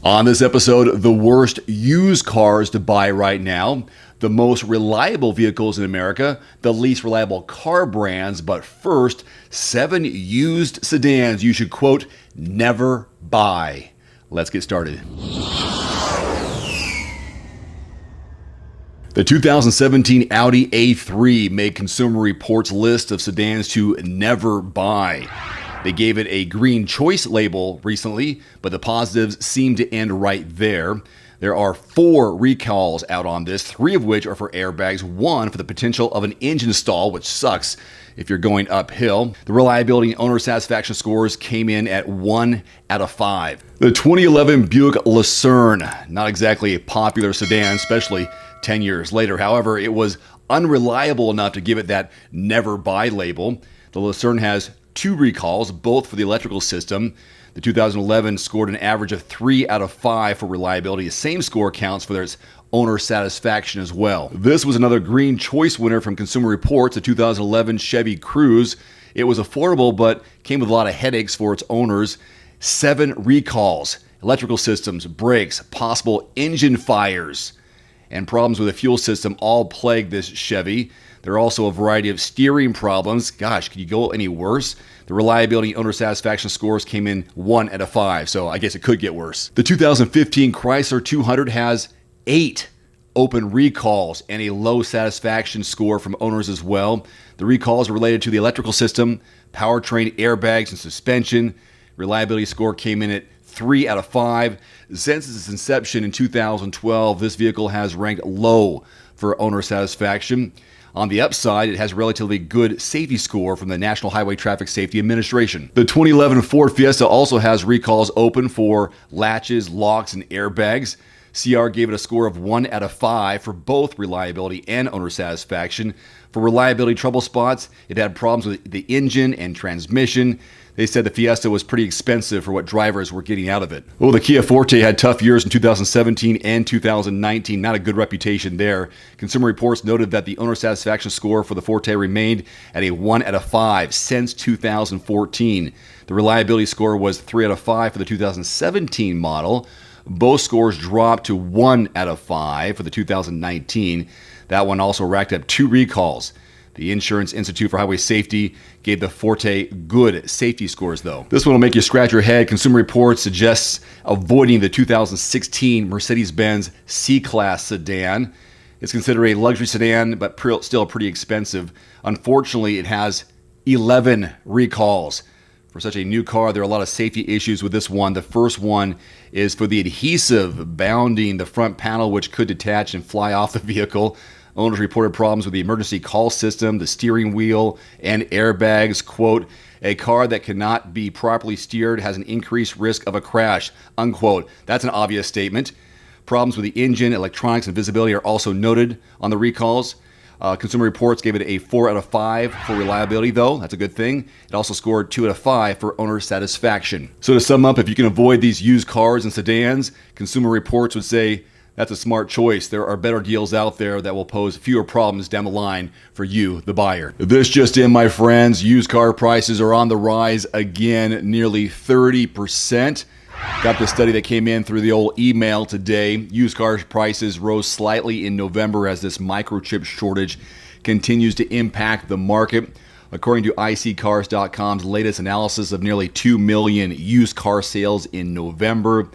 On this episode, the worst used cars to buy right now, the most reliable vehicles in America, the least reliable car brands, but first, 7 used sedans you should, quote, never buy. Let's get started. The 2017 Audi A3 made Consumer Reports' list of sedans to never buy. They gave it a green choice label recently, but the positives seem to end right there. There are 4 recalls out on this, 3 of which are for airbags, 1 for the potential of an engine stall, which sucks if you're going uphill. The reliability and owner satisfaction scores came in at 1 out of 5. The 2011 Buick Lucerne, not exactly a popular sedan, especially 10 years later. However, it was unreliable enough to give it that never buy label. The Lucerne has 2 recalls, both for the electrical system. The 2011 scored an average of 3 out of 5 for reliability. The same score counts for its owner satisfaction as well. This was another green choice winner from Consumer Reports, the 2011 Chevy Cruze. It was affordable, but came with a lot of headaches for its owners. 7 recalls, electrical systems, brakes, possible engine fires, and problems with the fuel system all plague this Chevy. There are also a variety of steering problems. Gosh, could you go any worse? The reliability and owner satisfaction scores came in 1 out of 5, so I guess it could get worse. The 2015 Chrysler 200 has 8 open recalls and a low satisfaction score from owners as well. The recalls are related to the electrical system, powertrain, airbags, and suspension. Reliability score came in at 3 out of 5. Since its inception in 2012, this vehicle has ranked low for owner satisfaction. On the upside, it has a relatively good safety score from the National Highway Traffic Safety Administration. The 2011 Ford Fiesta also has recalls open for latches, locks, and airbags. CR gave it a score of 1 out of 5 for both reliability and owner satisfaction. For reliability trouble spots, it had problems with the engine and transmission. They said the Fiesta was pretty expensive for what drivers were getting out of it. Well, the Kia Forte had tough years in 2017 and 2019. Not a good reputation there. Consumer Reports noted that the owner satisfaction score for the Forte remained at a 1 out of 5 since 2014. The reliability score was 3 out of 5 for the 2017 model. Both scores dropped to 1 out of 5 for the 2019. That one also racked up 2 recalls. The Insurance Institute for Highway Safety gave the Forte good safety scores, though. This one will make you scratch your head. Consumer Reports suggests avoiding the 2016 Mercedes-Benz C-Class sedan. It's considered a luxury sedan, but still pretty expensive. Unfortunately, it has 11 recalls. For such a new car, there are a lot of safety issues with this one. The first one is for the adhesive bounding the front panel, which could detach and fly off the vehicle. Owners reported problems with the emergency call system, the steering wheel, and airbags. Quote, a car that cannot be properly steered has an increased risk of a crash, unquote. That's an obvious statement. Problems with the engine, electronics, and visibility are also noted on the recalls. Consumer Reports gave it a 4 out of 5 for reliability, though. That's a good thing. It also scored 2 out of 5 for owner satisfaction. So to sum up, if you can avoid these used cars and sedans, Consumer Reports would say that's a smart choice. There are better deals out there that will pose fewer problems down the line for you, the buyer. This just in, my friends, used car prices are on the rise again, nearly 30%. Got the study that came in through the old email today. Used car prices rose slightly in November as this microchip shortage continues to impact the market. According to iSeeCars.com's latest analysis of nearly 2 million used car sales in November,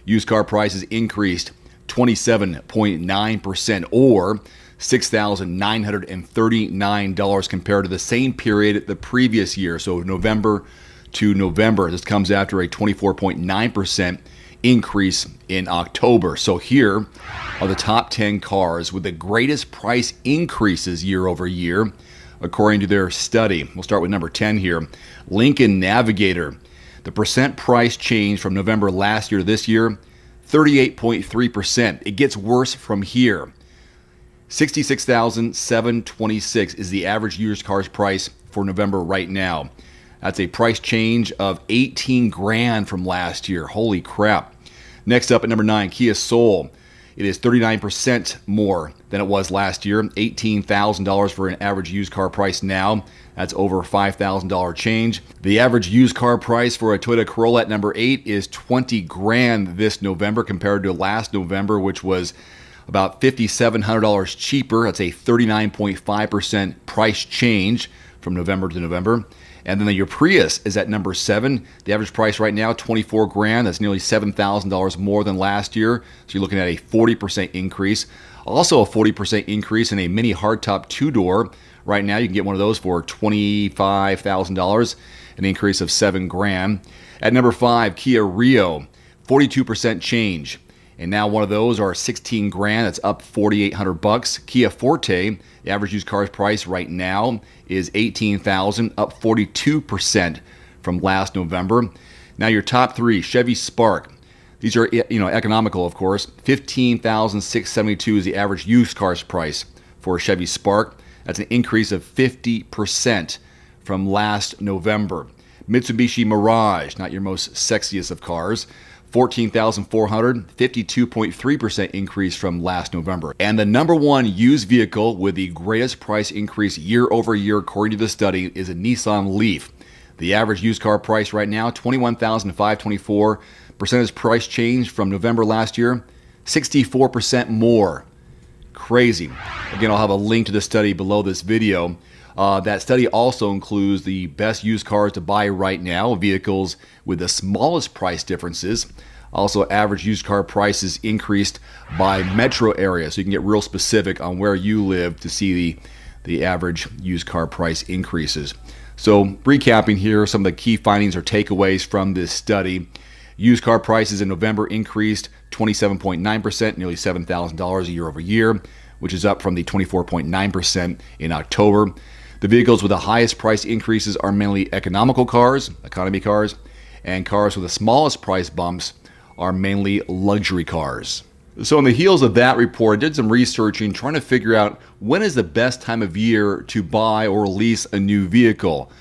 used car prices increased 27.9%, or $6,939 compared to the same period the previous year. So November to November. This comes after a 24.9% increase in October. So here are the top 10 cars with the greatest price increases year over year, according to their study. We'll start with number 10 here. Lincoln Navigator. The percent price change from November last year to this year, 38.3%. It gets worse from here. $66,726 is the average used cars price for November right now. That's a price change of $18,000 from last year. Holy crap. Next up at number 9, Kia Soul. It is 39% more than it was last year. $18,000 for an average used car price now. That's over $5,000 change. The average used car price for a Toyota Corolla at number 8 is $20,000 this November compared to last November, which was about $5,700 cheaper. That's a 39.5% price change from November to November. And then your Prius is at number 7. The average price right now, $24,000. That's nearly $7,000 more than last year. So you're looking at a 40% increase. Also a 40% increase in a mini hardtop 2-door. Right now you can get one of those for $25,000, an increase of $7,000. At number 5, Kia Rio, 42% change. And now one of those are $16,000. That's up $4,800. Kia Forte, the average used car price right now is $18,000, up 42% from last November. Now your top 3, Chevy Spark. These are economical, of course. $15,672 is the average used cars price for a Chevy Spark. That's an increase of 50% from last November. Mitsubishi Mirage, not your most sexiest of cars. $14,400, 52.3% increase from last November. And the number 1 used vehicle with the greatest price increase year over year, according to the study, is a Nissan Leaf. The average used car price right now, $21,524. Percentage price change from November last year, 64% more. Crazy. Again, I'll have a link to the study below this video. That study also includes the best used cars to buy right now, vehicles with the smallest price differences. Also, average used car prices increased by metro area, so you can get real specific on where you live to see the average used car price increases. So, recapping here, some of the key findings or takeaways from this study. Used car prices in November increased 27.9%, nearly $7,000 year over year, which is up from the 24.9% in October. The vehicles with the highest price increases are mainly economical cars, economy cars, and cars with the smallest price bumps are mainly luxury cars. So on the heels of that report, I did some researching trying to figure out when is the best time of year to buy or lease a new vehicle.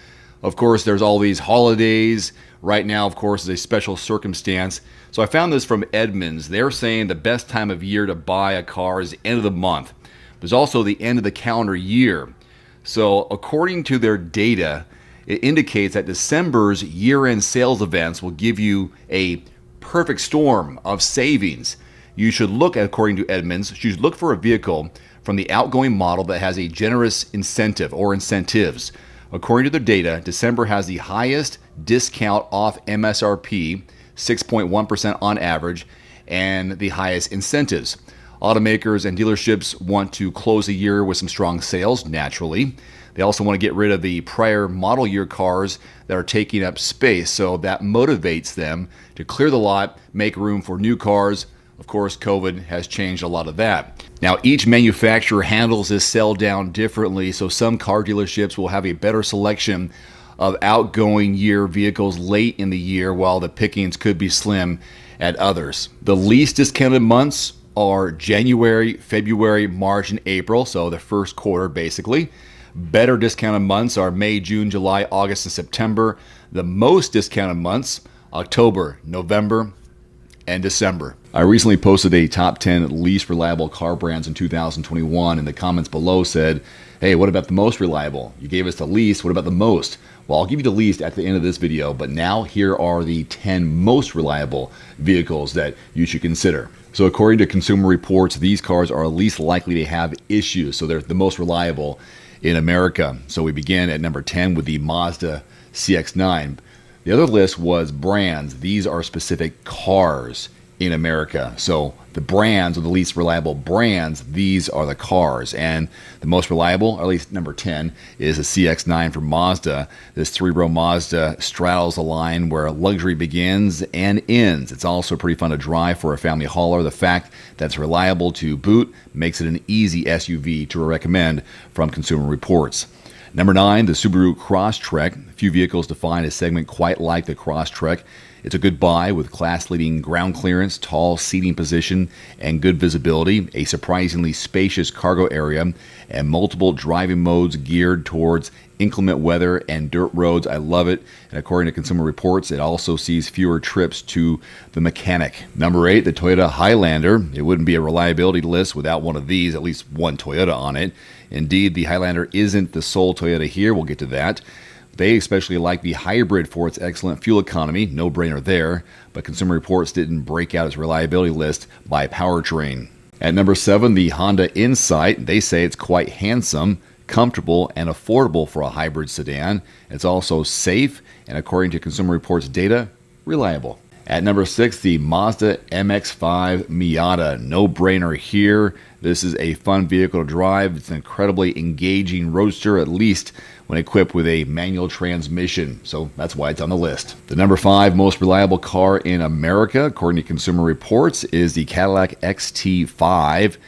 Of course, there's all these holidays. Right now, of course, is a special circumstance. So I found this from Edmunds. They're saying the best time of year to buy a car is the end of the month. There's also the end of the calendar year. So according to their data, it indicates that December's year-end sales events will give you a perfect storm of savings. You should look at, according to Edmunds, you should look for a vehicle from the outgoing model that has a generous incentive or incentives. According to the data, December has the highest discount off MSRP, 6.1% on average, and the highest incentives. Automakers and dealerships want to close the year with some strong sales, naturally. They also want to get rid of the prior model year cars that are taking up space, so that motivates them to clear the lot, make room for new cars. Of course, COVID has changed a lot of that. Now, each manufacturer handles this sell down differently, so some car dealerships will have a better selection of outgoing year vehicles late in the year, while the pickings could be slim at others. The least discounted months are January, February, March, and April, so the first quarter basically. Better discounted months are May, June, July, August, and September. The most discounted months, October, November, and December. I recently posted a top 10 least reliable car brands in 2021, and the comments below said, hey, what about the most reliable? You gave us the least, what about the most? Well, I'll give you the least at the end of this video, but now here are the 10 most reliable vehicles that you should consider. So according to Consumer Reports, these cars are least likely to have issues, so they're the most reliable in America. So we begin at number 10 with the Mazda CX-9. The other list was brands. These are specific cars in America. So the brands, or the least reliable brands, these are the cars. And the most reliable, or at least number 10, is a CX-9 from Mazda. This three-row Mazda straddles a line where luxury begins and ends. It's also pretty fun to drive for a family hauler. The fact that it's reliable to boot makes it an easy SUV to recommend from Consumer Reports. Number 9, the Subaru Crosstrek. A few vehicles define a segment quite like the Crosstrek. It's a good buy with class-leading ground clearance, tall seating position, and good visibility, a surprisingly spacious cargo area, and multiple driving modes geared towards inclement weather and dirt roads. I love it. And according to Consumer Reports, it also sees fewer trips to the mechanic. Number 8, the Toyota Highlander. It wouldn't be a reliability list without one of these, at least one Toyota on it. Indeed, the Highlander isn't the sole Toyota here. We'll get to that. They especially like the hybrid for its excellent fuel economy, no brainer there, but Consumer Reports didn't break out its reliability list by powertrain. At number 7, the Honda Insight. They say it's quite handsome, comfortable, and affordable for a hybrid sedan. It's also safe, and according to Consumer Reports data, reliable. At number 6, the Mazda MX-5 Miata. No brainer here. This is a fun vehicle to drive. It's an incredibly engaging roadster, at least when equipped with a manual transmission. So that's why it's on the list. The number 5 most reliable car in America, according to Consumer Reports, is the Cadillac XT5.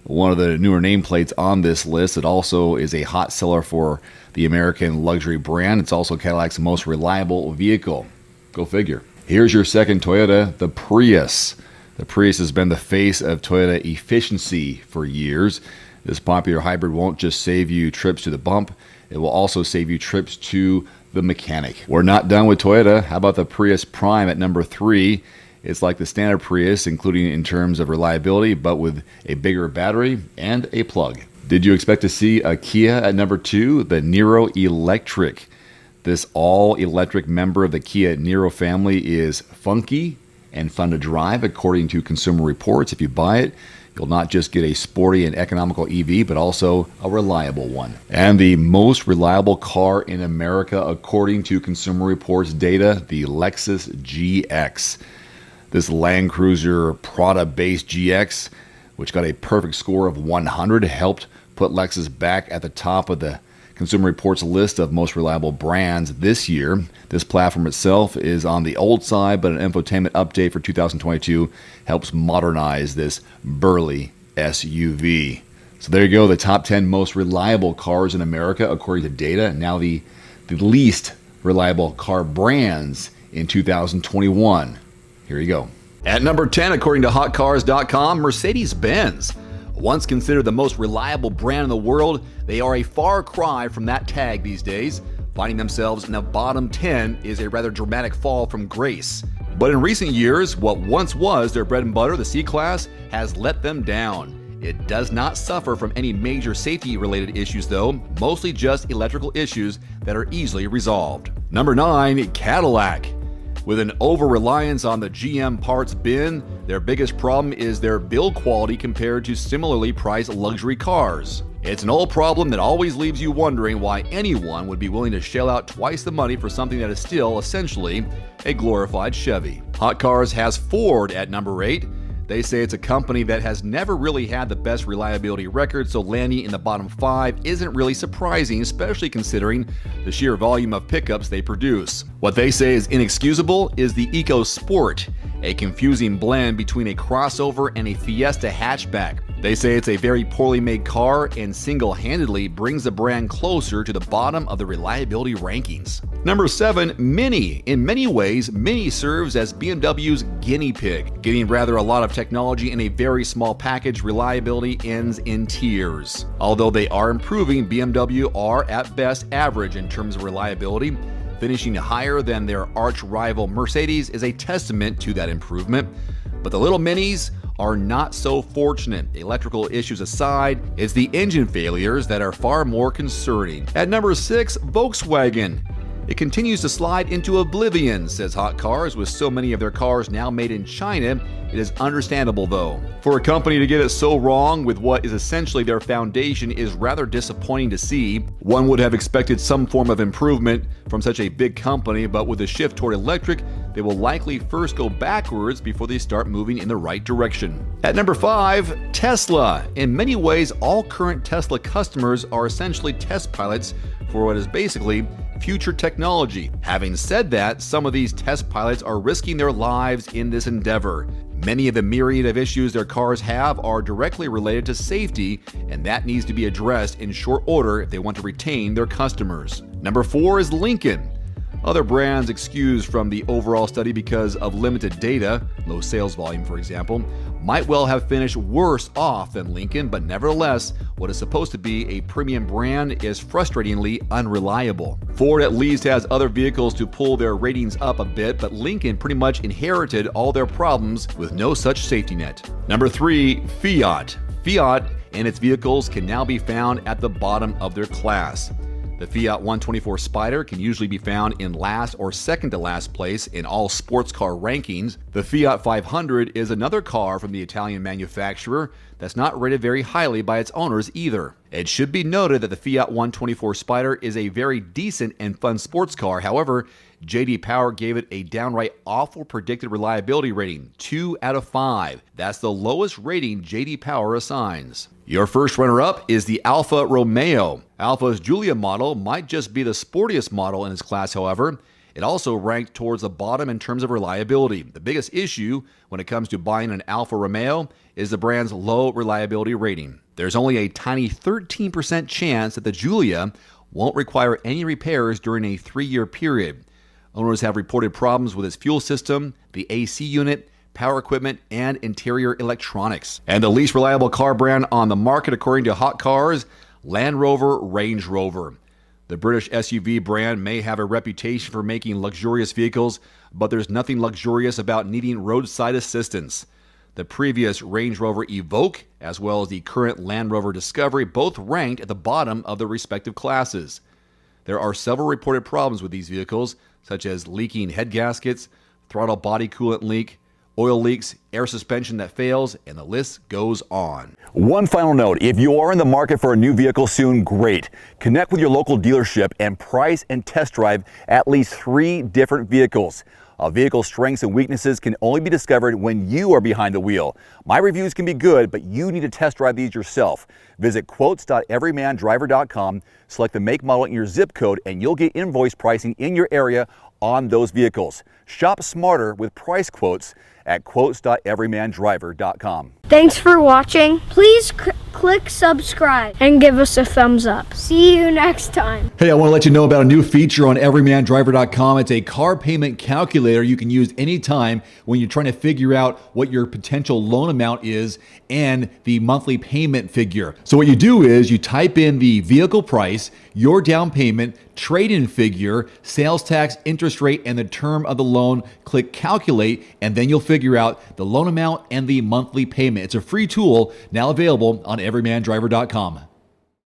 One of the newer nameplates on this list. It also is a hot seller for the American luxury brand. It's also Cadillac's most reliable vehicle. Go figure. Here's your second Toyota, the Prius. The Prius has been the face of Toyota efficiency for years. This popular hybrid won't just save you trips to the bump, it will also save you trips to the mechanic. We're not done with Toyota. How about the Prius Prime at number 3? It's like the standard Prius, including in terms of reliability, but with a bigger battery and a plug. Did you expect to see a Kia at number 2? The Niro Electric. This all-electric member of the Kia Niro family is funky and fun to drive, according to Consumer Reports. If you buy it, you'll not just get a sporty and economical EV, but also a reliable one. And the most reliable car in America, according to Consumer Reports data, the Lexus GX. This Land Cruiser Prada-based GX, which got a perfect score of 100, helped put Lexus back at the top of the Consumer Reports list of most reliable brands this year. This platform itself is on the old side, but an infotainment update for 2022 helps modernize this burly SUV. So there you go, the top 10 most reliable cars in America according to data. Now the least reliable car brands in 2021. Here you go. At number 10, according to HotCars.com, Mercedes-Benz. Once considered the most reliable brand in the world, they are a far cry from that tag these days. Finding themselves in the bottom 10 is a rather dramatic fall from grace. But in recent years, what once was their bread and butter, the C-Class, has let them down. It does not suffer from any major safety-related issues though, mostly just electrical issues that are easily resolved. Number 9, Cadillac. With an over-reliance on the GM parts bin, their biggest problem is their build quality compared to similarly priced luxury cars. It's an old problem that always leaves you wondering why anyone would be willing to shell out twice the money for something that is still, essentially, a glorified Chevy. Hot Cars has Ford at number 8. They say it's a company that has never really had the best reliability record, so landing in the bottom 5 isn't really surprising, especially considering the sheer volume of pickups they produce. What they say is inexcusable is the EcoSport, a confusing blend between a crossover and a Fiesta hatchback. They say it's a very poorly made car and single-handedly brings the brand closer to the bottom of the reliability rankings. Number 7, Mini. In many ways, Mini serves as BMW's guinea pig. Getting rather a lot of technology in a very small package, reliability ends in tears. Although they are improving, BMW are at best average in terms of reliability. Finishing higher than their arch-rival Mercedes is a testament to that improvement. But the little Minis are not so fortunate. Electrical issues aside, it's the engine failures that are far more concerning. At number 6, Volkswagen. It continues to slide into oblivion, says Hot Cars. With so many of their cars now made in China, it is understandable though. For a company to get it so wrong with what is essentially their foundation is rather disappointing to see. One would have expected some form of improvement from such a big company, but with a shift toward electric, they will likely first go backwards before they start moving in the right direction. At number 5, Tesla. In many ways, all current Tesla customers are essentially test pilots for what is basically future technology. Having said that, some of these test pilots are risking their lives in this endeavor. Many of the myriad of issues their cars have are directly related to safety, and that needs to be addressed in short order if they want to retain their customers. Number 4 is Lincoln. Other brands excused from the overall study because of limited data, low sales volume for example, might well have finished worse off than Lincoln, but nevertheless, what is supposed to be a premium brand is frustratingly unreliable. Ford at least has other vehicles to pull their ratings up a bit, but Lincoln pretty much inherited all their problems with no such safety net. Number 3, Fiat. Fiat and its vehicles can now be found at the bottom of their class. The Fiat 124 Spider can usually be found in last or second to last place in all sports car rankings. The Fiat 500 is another car from the Italian manufacturer that's not rated very highly by its owners either. It should be noted that the Fiat 124 Spider is a very decent and fun sports car. However, J.D. Power gave it a downright awful predicted reliability rating, 2 out of 5. That's the lowest rating J.D. Power assigns. Your first runner-up is the Alfa Romeo. Alfa's Giulia model might just be the sportiest model in its class, however. It also ranked towards the bottom in terms of reliability. The biggest issue when it comes to buying an Alfa Romeo is the brand's low reliability rating. There's only a tiny 13% chance that the Giulia won't require any repairs during a 3-year period. Owners have reported problems with its fuel system, the AC unit, power equipment, and interior electronics. And the least reliable car brand on the market, according to Hot Cars, Land Rover Range Rover. The British SUV brand may have a reputation for making luxurious vehicles, but there's nothing luxurious about needing roadside assistance. The previous Range Rover Evoque, as well as the current Land Rover Discovery, both ranked at the bottom of their respective classes. There are several reported problems with these vehicles, such as leaking head gaskets, throttle body coolant leak, oil leaks, air suspension that fails, and the list goes on. One final note, if you are in the market for a new vehicle soon, great. Connect with your local dealership and price and test drive at least 3 different vehicles. A vehicle's strengths and weaknesses can only be discovered when you are behind the wheel. My reviews can be good, but you need to test drive these yourself. Visit quotes.everymandriver.com, select the make, model, and your zip code, and you'll get invoice pricing in your area on those vehicles. Shop smarter with price quotes at quotes.everymandriver.com. Thanks for watching. Please click subscribe and give us a thumbs up. See you next time. Hey, I want to let you know about a new feature on everymandriver.com. It's a car payment calculator you can use anytime when you're trying to figure out what your potential loan amount is and the monthly payment figure. So what you do is you type in the vehicle price, your down payment, trade-in figure, sales tax, interest rate, and the term of the loan. Click calculate, and then you'll figure out the loan amount and the monthly payment. It's a free tool now available on everymandriver.com.